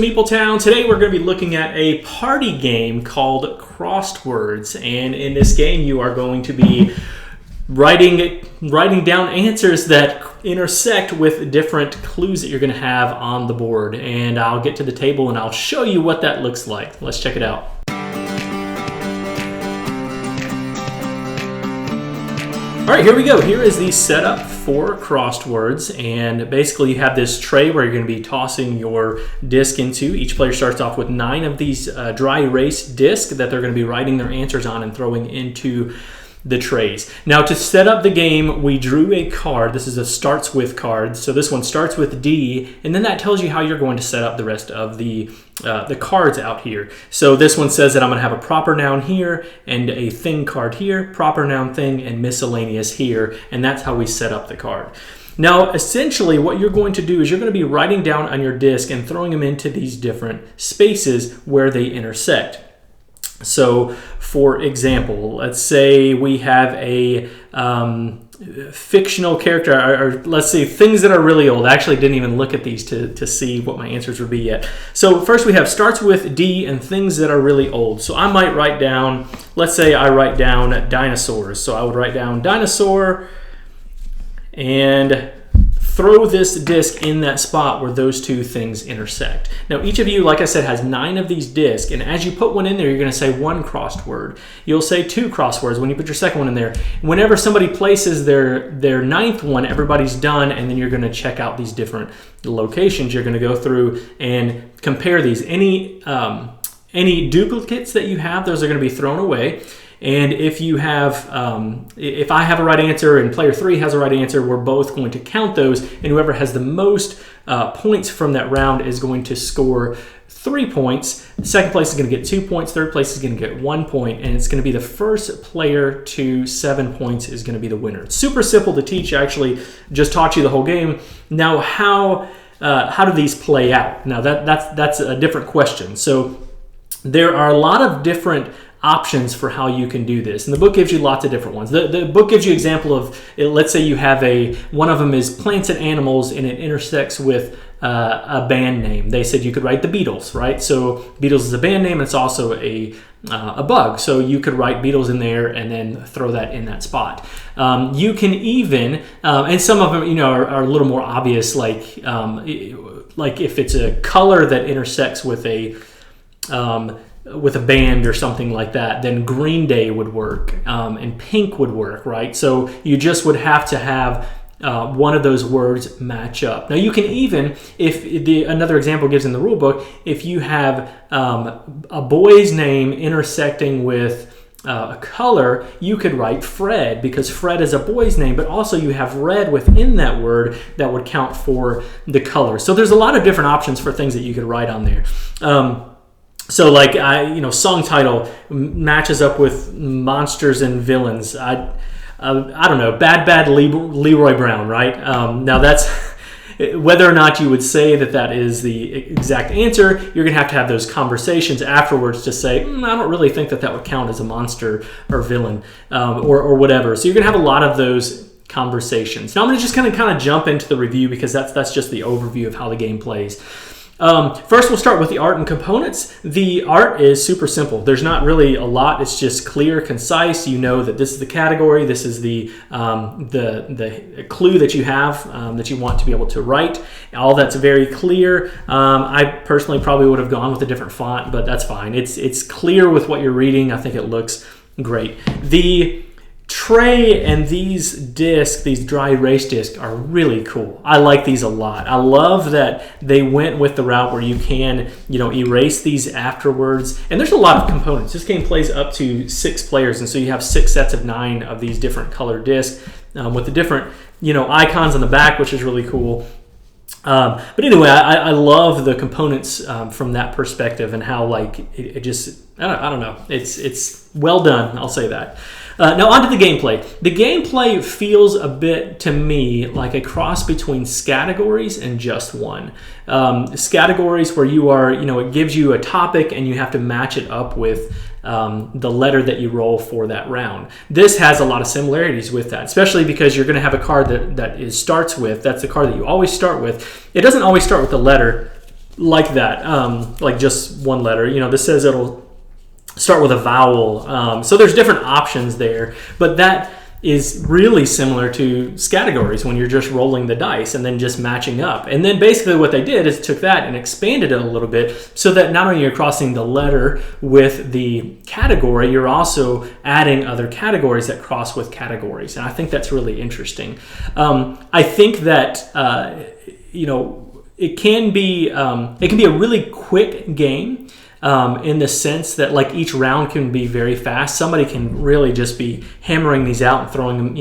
Meepletown. Today we're going to be looking at a party game called Crosswords, and in this game you are going to be writing down answers that intersect with different clues that you're going to have on the board. And I'll get to the table and I'll show you what that looks like. Let's check it out. All right, here we go. Here is the setup for Crosswords, and basically you have this tray where you're going to be tossing your disc into. Each player starts off with 9 of these dry erase discs that they're going to be writing their answers on and throwing into the trays. Now, to set up the game, we drew a card. This is a starts with card. So this one starts with D, and then that tells you how you're going to set up the rest of the cards out here. So this one says that I'm going to have a proper noun here and a thing card here, proper noun thing, and miscellaneous here, and that's how we set up the card. Now, essentially, what you're going to do is you're going to be writing down on your disc and throwing them into these different spaces where they intersect. So, for example, let's say we have a fictional character, or let's say things that are really old. I actually didn't even look at these to see what my answers would be yet. So first we have starts with D and things that are really old. So I might write down, let's say I write down dinosaurs. So I would write down dinosaur and throw this disc in that spot where those two things intersect. Now, each of you, like I said, has 9 of these discs, and as you put one in there, you're going to say 1 crossword. You'll say 2 crosswords when you put your second one in there. Whenever somebody places their 9th one, everybody's done, and then you're going to check out these different locations. You're going to go through and compare these. Any duplicates that you have, those are going to be thrown away. And if you have, if I have a right answer and player 3 has a right answer, we're both going to count those, and whoever has the most points from that round is going to score 3 points. Second place is going to get 2 points. Third place is going to get 1 point, and it's going to be the first player to 7 points is going to be the winner. It's super simple to teach. I actually just taught you the whole game. Now, how do these play out? Now, that's a different question. So there are a lot of different options for how you can do this, and the book gives you lots of different ones. The book gives you example of, let's say you have one of them is plants and animals, and it intersects with a band name. They said you could write the Beatles, right? So Beatles is a band name, and it's also a bug. So you could write Beatles in there and then throw that in that spot. You can even, and some of them, are a little more obvious, like if it's a color that intersects with a band or something like that, then Green Day would work, and Pink would work, right? So you just would have to have one of those words match up. Now you can even, if another example gives in the rule book, if you have a boy's name intersecting with a color, you could write Fred, because Fred is a boy's name, but also you have red within that word that would count for the color. So there's a lot of different options for things that you could write on there. So like song title matches up with monsters and villains. I don't know, Bad Leroy Brown, right? Now that's whether or not you would say that is the exact answer. You're gonna have those conversations afterwards to say, I don't really think that would count as a monster or villain, or whatever. So you're gonna have a lot of those conversations. Now I'm gonna just kind of jump into the review, because that's just the overview of how the game plays. First, we'll start with the art and components. The art is super simple. There's not really a lot. It's just clear, concise. You know that this is the category. This is the clue that you have that you want to be able to write. All that's very clear. I personally probably would have gone with a different font, but that's fine. It's clear with what you're reading. I think it looks great. The tray and these discs, these dry erase discs, are really cool. I like these a lot. I love that they went with the route where you can, erase these afterwards. And there's a lot of components. This game plays up to 6 players, and so you have 6 sets of 9 of these different colored discs with the different, icons on the back, which is really cool. But anyway, I love the components from that perspective, and how it just, I don't know. It's well done. I'll say that. Now on to the gameplay. The gameplay feels a bit to me like a cross between Scattergories and Just One. Scattergories where you are, it gives you a topic and you have to match it up with the letter that you roll for that round. This has a lot of similarities with that, especially because you're going to have a card that starts with, that's the card that you always start with. It doesn't always start with the letter. like that, like just one letter. This says it'll start with a vowel. So there's different options there, but that is really similar to categories when you're just rolling the dice and then just matching up. And then basically what they did is took that and expanded it a little bit so that not only you're crossing the letter with the category, you're also adding other categories that cross with categories. And I think that's really interesting. I think that, it can be a really quick game. In the sense that like each round can be very fast. Somebody can really just be hammering these out and throwing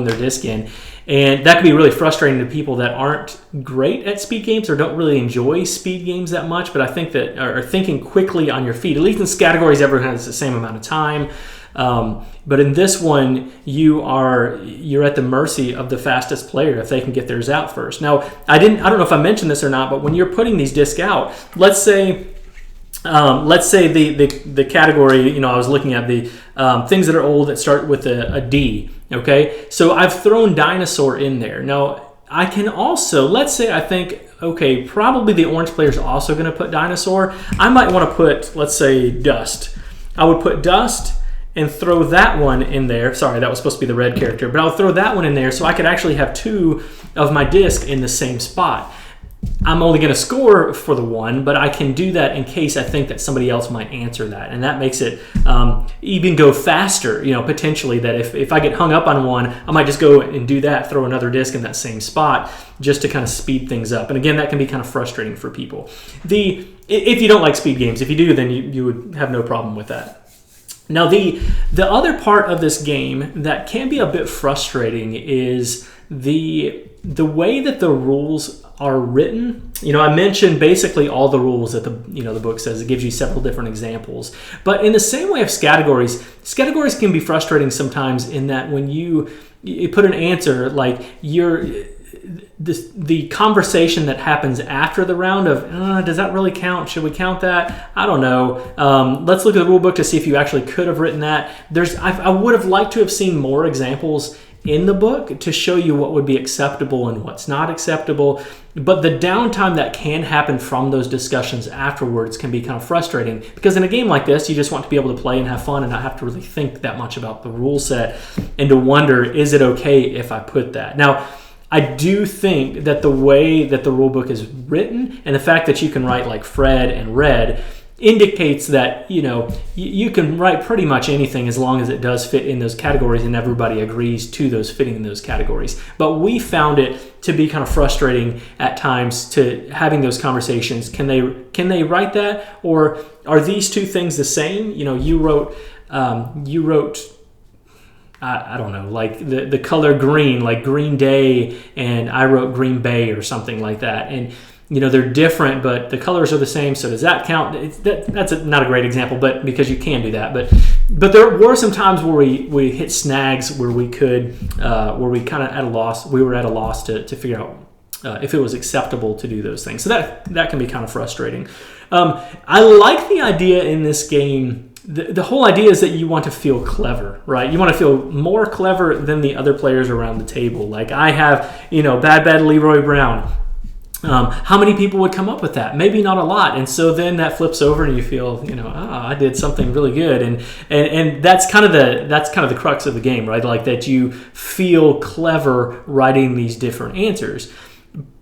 their disc in. And that can be really frustrating to people that aren't great at speed games or don't really enjoy speed games that much. But I think that are thinking quickly on your feet, at least in categories, everyone has the same amount of time. But in this one, you're at the mercy of the fastest player if they can get theirs out first. Now, I don't know if I mentioned this or not, but when you're putting these discs out, let's say the category, I was looking at the things that are old that start with a D, okay? So I've thrown dinosaur in there. Now, I can also, let's say I think, okay, probably the orange player is also going to put dinosaur. I might want to put, let's say, dust. I would put dust and throw that one in there. Sorry, that was supposed to be the red character, but I'll throw that one in there so I could actually have two of my disc in the same spot. I'm only going to score for the one, but I can do that in case I think that somebody else might answer that. And that makes it even go faster, potentially that if I get hung up on one, I might just go and do that, throw another disc in that same spot just to kind of speed things up. And again, that can be kind of frustrating for people. If you don't like speed games, if you do, then you would have no problem with that. Now, the other part of this game that can be a bit frustrating is the way that the rules are written. I mentioned basically all the rules that the book says. It gives you several different examples. But in the same way of categories can be frustrating sometimes in that when you put an answer, like the conversation that happens after the round of, does that really count? Should we count that? I don't know. Let's look at the rule book to see if you actually could have written that. I would have liked to have seen more examples in the book to show you what would be acceptable and what's not acceptable. But the downtime that can happen from those discussions afterwards can be kind of frustrating, because in a game like this, you just want to be able to play and have fun and not have to really think that much about the rule set and to wonder, is it okay if I put that? Now, I do think that the way that the rule book is written and the fact that you can write like Fred and Red indicates that you can write pretty much anything as long as it does fit in those categories and everybody agrees to those fitting in those categories. But we found it to be kind of frustrating at times to having those conversations. Can they write that, or are these two things the same? You wrote I don't know, like the color green, like Green Day, and I wrote Green Bay or something like that. And they're different, but the colors are the same. So does that count? That's not a great example, but because you can do that. But there were some times where we hit snags where we could, where we kind of at a loss. We were at a loss to figure out if it was acceptable to do those things. So that can be kind of frustrating. I like the idea in this game. The whole idea is that you want to feel clever, right? You want to feel more clever than the other players around the table. Like I have, Bad Leroy Brown. How many people would come up with that? Maybe not a lot. And so then that flips over and you feel, I did something really good. And that's kind of the crux of the game, right? Like that you feel clever writing these different answers.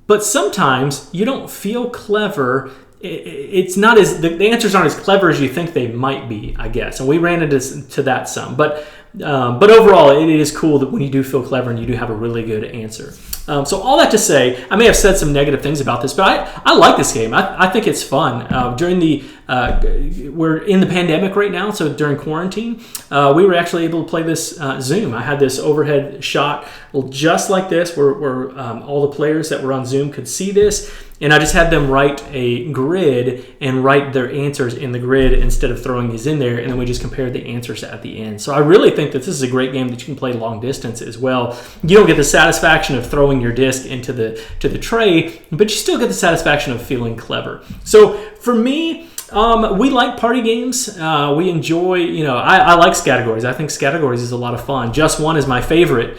But sometimes you don't feel clever. It's not as the answers aren't as clever as you think they might be, I guess. And we ran into that some. But overall, it is cool that when you do feel clever and you do have a really good answer. So all that to say, I may have said some negative things about this, but I like this game. I think it's fun. We're in the pandemic right now, so during quarantine, we were actually able to play this Zoom. I had this overhead shot just like this where all the players that were on Zoom could see this. And I just had them write a grid and write their answers in the grid instead of throwing these in there. And then we just compared the answers at the end. So I really think that this is a great game that you can play long distance as well. You don't get the satisfaction of throwing your disc into the tray, but you still get the satisfaction of feeling clever. So for me, we like party games. We enjoy, I like categories. I think categories is a lot of fun. Just One is my favorite.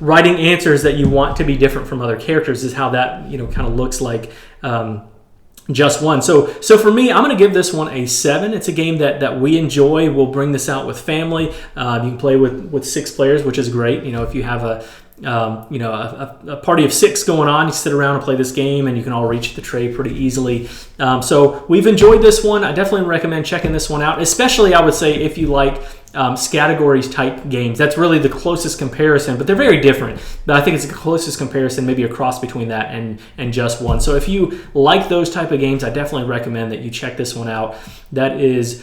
Writing answers that you want to be different from other characters is how that, kind of looks like Just One. So for me, I'm going to give this one a 7. It's a game that we enjoy. We'll bring this out with family. You can play with 6 players, which is great. If you have a party of 6 going on, you sit around and play this game, and you can all reach the tray pretty easily. So we've enjoyed this one. I definitely recommend checking this one out, especially I would say if you like categories type games. That's really the closest comparison, but they're very different. But I think it's the closest comparison, maybe a cross between that and Just One. So if you like those type of games, I definitely recommend that you check this one out. That is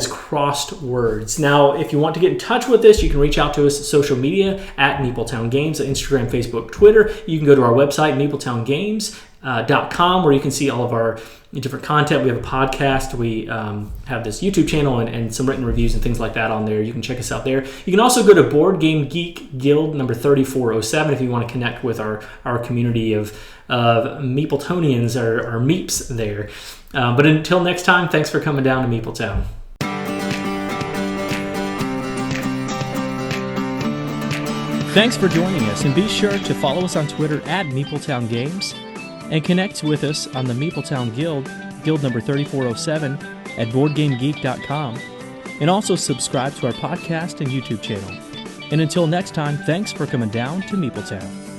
Crossed Words. Now, if you want to get in touch with us, you can reach out to us at social media at Meepletown Games, Instagram, Facebook, Twitter. You can go to our website, meepletowngames.com, where you can see all of our different content. We have a podcast. We have this YouTube channel and some written reviews and things like that on there. You can check us out there. You can also go to Board Game Geek Guild number 3407 if you want to connect with our community of Meepletonians or Meeps there. But until next time, thanks for coming down to Meepletown. Thanks for joining us, and be sure to follow us on Twitter at Meepletown Games, and connect with us on the Meepletown Guild, Guild number 3407, at BoardGameGeek.com, and also subscribe to our podcast and YouTube channel. And until next time, thanks for coming down to Meepletown.